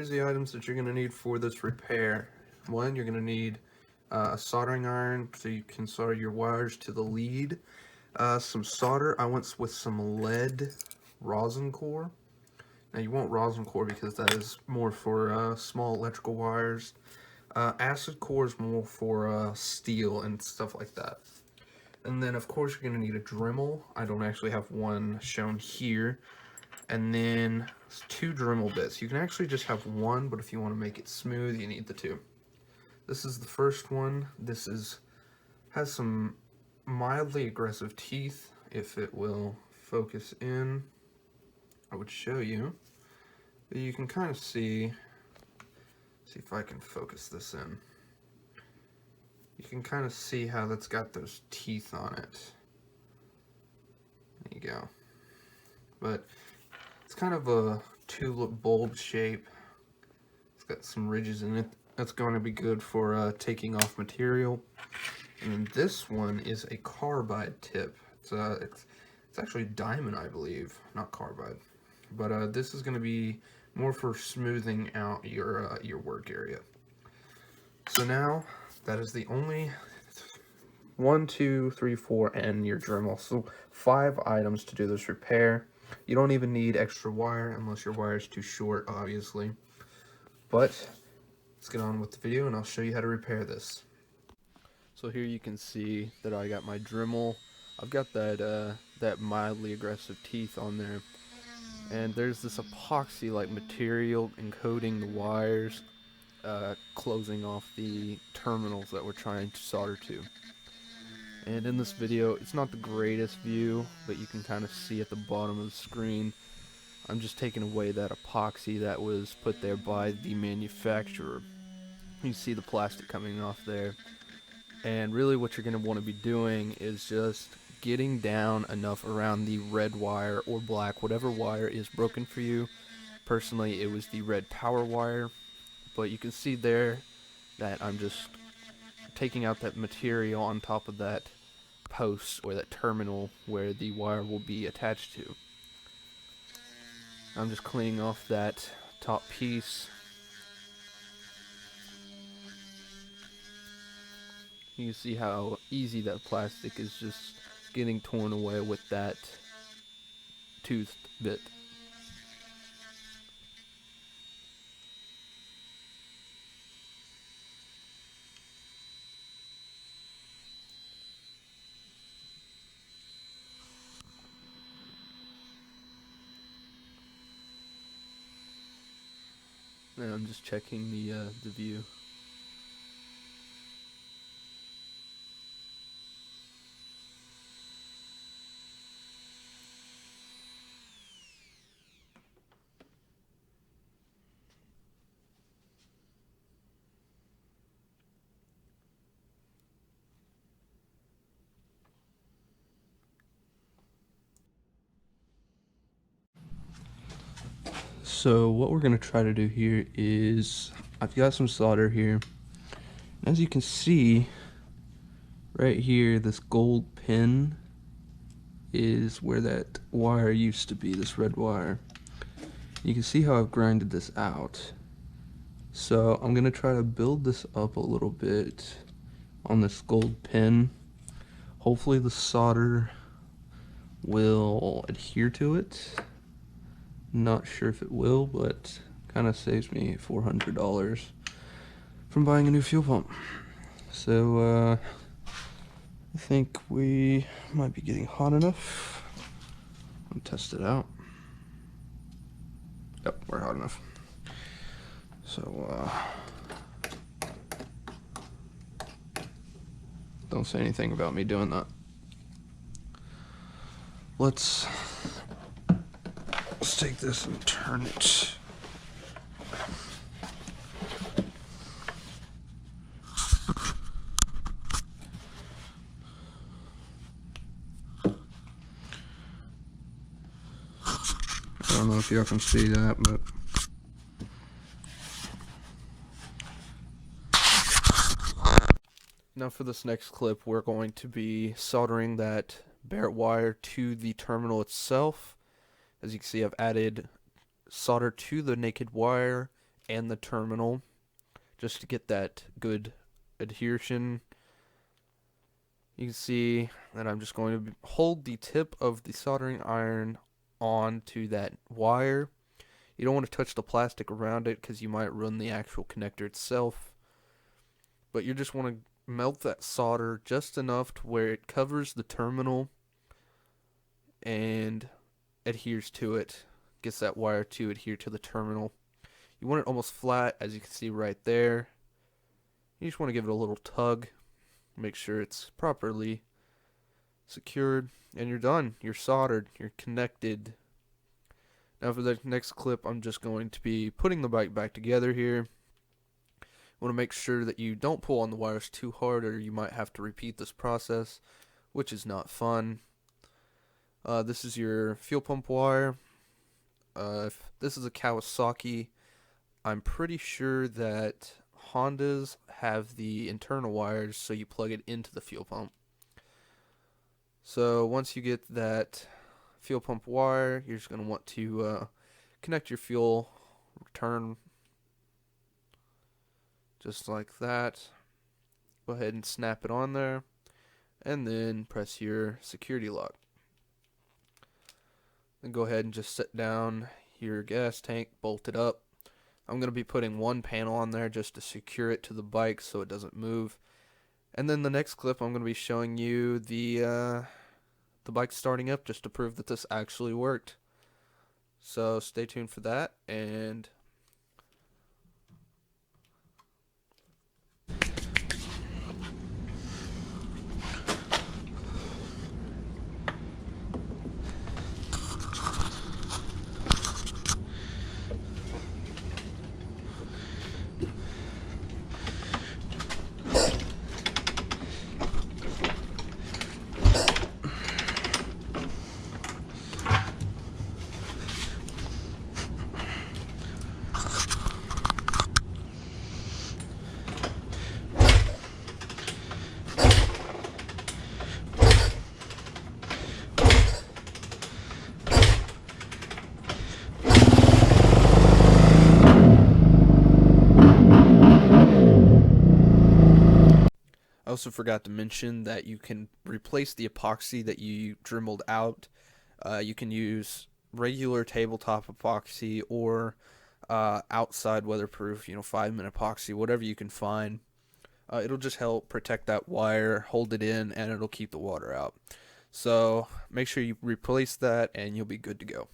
Here's the items that you're going to need for this repair. One, you're going to need a soldering iron so you can solder your wires to the lead. Some solder. I went with some lead rosin core. Now you want rosin core because that is more for small electrical wires. Acid core is more for steel and stuff like that. And then of course you're going to need a Dremel. I don't actually have one shown here. And then 2 Dremel bits. You can actually just have one, but if you want to make it smooth, you need the 2. This is the first one. This has some mildly aggressive teeth. If it will focus in, I would show you. But you can kind of see if I can focus this in. You can kind of see how that's got those teeth on it. There you go. But it's kind of a tulip bulb shape. It's got some ridges in it. That's going to be good for taking off material. And then this one is a carbide tip. It's actually diamond, I believe, not carbide. But this is going to be more for smoothing out your work area. So now that is the only 1, 2, 3, 4, and your Dremel. So 5 items to do this repair. You don't even need extra wire unless your wire is too short, obviously. But let's get on with the video and I'll show you how to repair this. So here you can see that I got my Dremel. I've got that mildly aggressive teeth on there. And there's this epoxy-like material encoding the wires, closing off the terminals that we're trying to solder to. And in this video, it's not the greatest view, but you can kind of see at the bottom of the screen, I'm just taking away that epoxy that was put there by the manufacturer. You see the plastic coming off there. And really what you're going to want to be doing is just getting down enough around the red wire or black, whatever wire is broken for you. Personally, it was the red power wire, but you can see there that I'm just taking out that material on top of that post or that terminal where the wire will be attached to. I'm just cleaning off that top piece. You can see how easy that plastic is just getting torn away with that toothed bit. And I'm just checking the view. So what we're going to try to do here is, I've got some solder here. As you can see, right here, this gold pin is where that wire used to be, this red wire. You can see how I've grinded this out. So I'm going to try to build this up a little bit on this gold pin. Hopefully the solder will adhere to it. Not sure if it will, but kind of saves me $400 from buying a new fuel pump. So I think we might be getting hot enough. I'll test it out. Yep, we're hot enough. So don't say anything about me doing that. Let's take this and turn it. I don't know if y'all can see that, but now for this next clip, we're going to be soldering that bare wire to the terminal itself. As you can see, I've added solder to the naked wire and the terminal just to get that good adhesion. You can see that I'm just going to hold the tip of the soldering iron onto that wire. You don't want to touch the plastic around it because you might ruin the actual connector itself. But you just want to melt that solder just enough to where it covers the terminal and adheres to it, gets that wire to adhere to the terminal. You want it almost flat, as you can see right there. You just want to give it a little tug, make sure it's properly secured, and you're done. You're soldered, you're connected. Now for the next clip, I'm just going to be putting the bike back together here. You want to make sure that you don't pull on the wires too hard, or you might have to repeat this process, which is not fun. This is your fuel pump wire. If this is a Kawasaki, I'm pretty sure that Hondas have the internal wires, so you plug it into the fuel pump. So once you get that fuel pump wire, you're just going to want to connect your fuel return just like that. Go ahead and snap it on there, and then press your security lock. Then go ahead and just set down your gas tank, bolt it up. I'm going to be putting one panel on there just to secure it to the bike so it doesn't move. And then the next clip, I'm going to be showing you the bike starting up just to prove that this actually worked. So stay tuned for that, and I also forgot to mention that you can replace the epoxy that you dremeled out. You can use regular tabletop epoxy or outside weatherproof, 5-minute epoxy, whatever you can find. It'll just help protect that wire, hold it in, and it'll keep the water out. So make sure you replace that and you'll be good to go.